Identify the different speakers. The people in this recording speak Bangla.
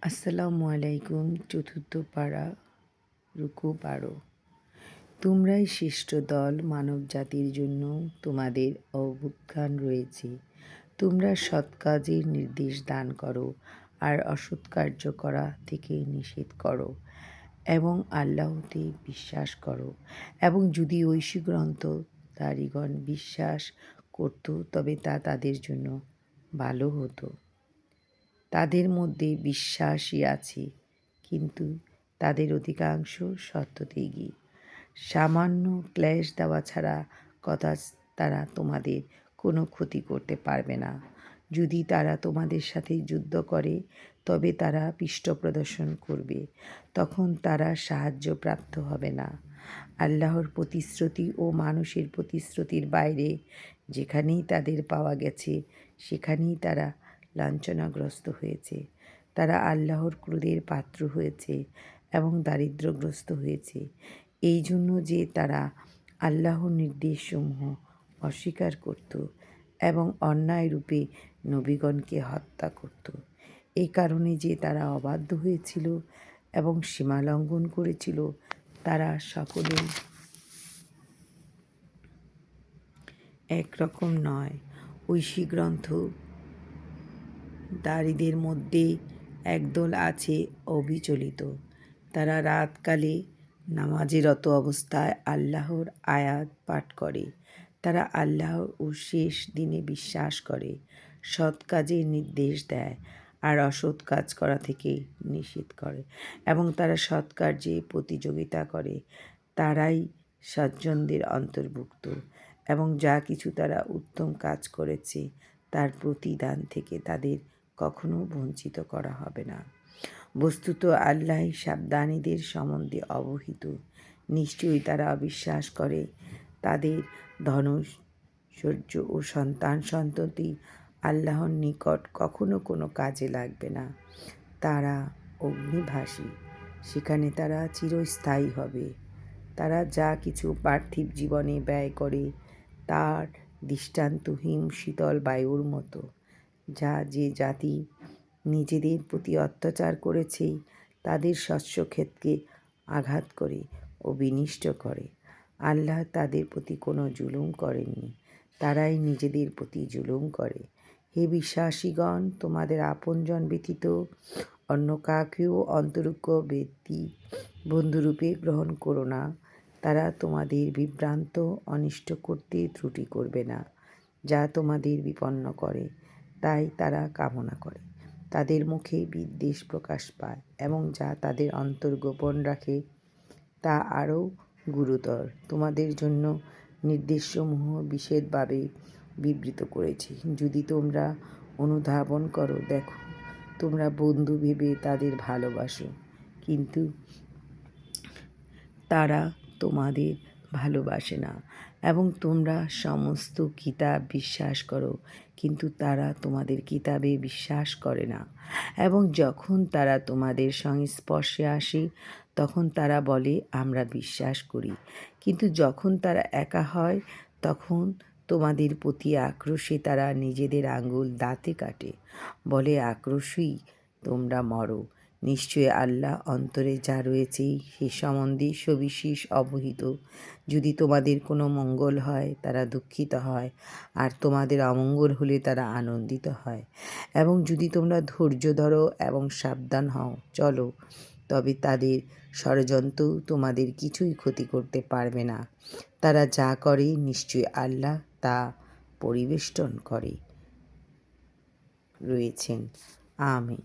Speaker 1: আসসালামু আলাইকুম। চতুর্থ পাড়া রুকু পাড়ো। তোমরাই শ্রেষ্ঠ দল, মানব জাতির জন্য তোমাদের অভ্যুত্থান রয়েছে। তোমরা সৎ কাজের নির্দেশ দান করো আর অসৎ কার্য করা থেকে নিষেধ করো এবং আল্লাহতে বিশ্বাস করো। এবং যদি ঐশী গ্রন্থধারীগণ বিশ্বাস করত তবে তা তাদের জন্য ভালো হতো। তাদের মধ্যে বিশ্বাসী আছে, কিন্তু তাদের অধিকাংশ সত্যত্যাগী। সামান্য ক্লেশ দেওয়া ছাড়া তারা তোমাদের কোনো ক্ষতি করতে পারবে না। যদি তারা তোমাদের সাথে যুদ্ধ করে তবে তারা পৃষ্ঠপ্রদর্শন করবে, তখন তারা সাহায্যপ্রাপ্ত হবে না। আল্লাহর প্রতিশ্রুতি ও মানুষের প্রতিশ্রুতির বাইরে যেখানেই তাদের পাওয়া গেছে সেখানেই তারা লাঞ্ছনাগ্রস্ত হয়েছে। তারা আল্লাহর ক্রোধের পাত্র হয়েছে এবং দারিদ্র্যগ্রস্ত হয়েছে, এই জন্য যে তারা আল্লাহর নির্দেশসমূহ অস্বীকার করত এবং অন্যায় রূপে নবীগণকে হত্যা করত। এই কারণে যে তারা অবাধ্য হয়েছিল এবং সীমালঙ্ঘন করেছিল, তারা সকলেই একরকম নয়। ঐশী গ্রন্থ দারীদের মধ্যে একদল আছে অবিচলিত। তারা রাতকালে নামাজে রত অবস্থায় আল্লাহর আয়াত পাঠ করে। তারা আল্লাহ ও শেষ দিনে বিশ্বাস করে, সৎ কাজের নির্দেশ দেয় আর অসৎ কাজ করা থেকে নিষেধ করে, এবং তারা সৎ কার্যে প্রতিযোগিতা করে। তারাই সজ্জনদের অন্তর্ভুক্ত, এবং যা কিছু তারা উত্তম কাজ করেছে তার প্রতিদান থেকে তাদের কখনো বঞ্চিত করা হবে না। বস্তুত আল্লাহ সাবধানীদের সম্বন্ধে অবহিত। নিশ্চয়ই তারা অবিশ্বাস করে, তাদের ধনৈশ্বর্য ও সন্তান-সন্ততি আল্লাহর নিকট কখনো কোনো কাজে লাগবে না। তারা অগ্নিভাসী, সেখানে তারা চিরস্থায়ী হবে। তারা যা কিছু পার্থিব জীবনে ব্যয় করে তার দৃষ্টান্ত হিম শীতল বায়ুর মতো, যা যে জাতি নিজেদের প্রতি অত্যাচার করেছে তাদের শস্যক্ষেতকে আঘাত করে ও বিনষ্ট করে। আল্লাহ তাদের প্রতি কোনো জুলুম করেননি, তারাই নিজেদের প্রতি জুলুম করে। হে বিশ্বাসীগণ, তোমাদের আপনজন ব্যতীত অন্য কাকেও অন্তরঙ্গ ব্যক্তি বন্ধুরূপে গ্রহণ করো না। তারা তোমাদের বিভ্রান্ত অনিষ্ট করতে ত্রুটি করবে না। যা তোমাদের বিপন্ন করে তাই তারা কামনা করে, তাদের মুখে বিদ্বেষ প্রকাশ পায়, এবং যা তাদের অন্তর গোপন রাখে তা আরও গুরুতর। তোমাদের জন্য নির্দেশসমূহ বিশেষভাবে বিবৃত করেছি। যদি তোমরা অনুধাবন করো, দেখো তোমরা বন্ধু ভেবে তাদের ভালোবাসো, কিন্তু তারা তোমাদের ভালোবাসে না। এবং তোমরা সমস্ত কিতাব বিশ্বাস করো, কিন্তু তারা তোমাদের কিতাবে বিশ্বাস করে না। এবং যখন তারা তোমাদের সংস্পর্শে আসে তখন তারা বলে, আমরা বিশ্বাস করি, কিন্তু যখন তারা একা হয় তখন তোমাদের প্রতি আক্রোশে তারা নিজেদের আঙ্গুল দাঁতে কাটে, বলে আক্রোশই তোমরা মরো। নিশ্চয়ই আল্লাহ অন্তরে যা রয়েছে সে সম্বন্ধে সবিশেষ অবহিত। যদি তোমাদের কোনো মঙ্গল হয় তারা দুঃখিত হয়, আর তোমাদের অমঙ্গল হলে তারা আনন্দিত হয়। এবং যদি তোমরা ধৈর্য ধরো এবং সাবধান হও চলো, তবে তাদের ষড়যন্ত্র তোমাদের কিছুই ক্ষতি করতে পারবে না। তারা যা করে নিশ্চয়ই আল্লাহ তা পরিবেষ্টন করে রয়েছেন। আমিন।